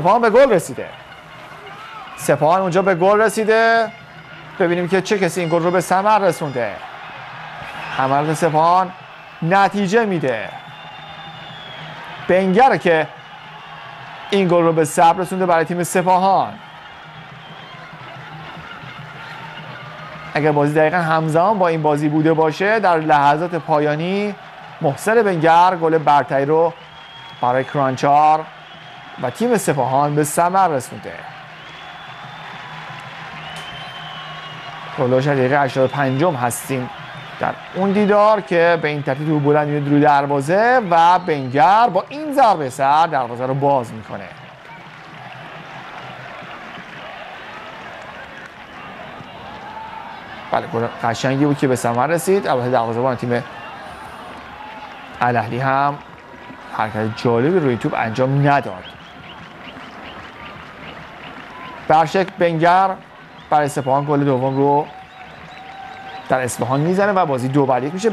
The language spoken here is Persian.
سپاهان به گل رسیده. سپاهان اونجا به گل رسیده. ببینیم که چه کسی این گل رو به ثمر رسونده. حملات سپاهان نتیجه میده. بنگر که این گل رو به ثمر رسونده برای تیم سپاهان. اگر بازی دقیقا همزمان با این بازی بوده باشه، در لحظات پایانی محسن بنگر گل برتری رو برای کرانچار و تیم سپاهان به ثمر رسونده. گلش دقیقه 85 هستیم در اون دیدار که به این ترتیب رو بلند میاد رو دروازه و بنگر با این ضربه سر دروازه رو باز میکنه. بله گل قشنگی بود که به ثمر رسید. البته دروازه‌بان تیم الاهلی هم حرکت جالبی روی توپ انجام نداد. برشک بنگر برای سپاهان گل دوم رو در اصفهان میزنه و بازی 2-1 میشه.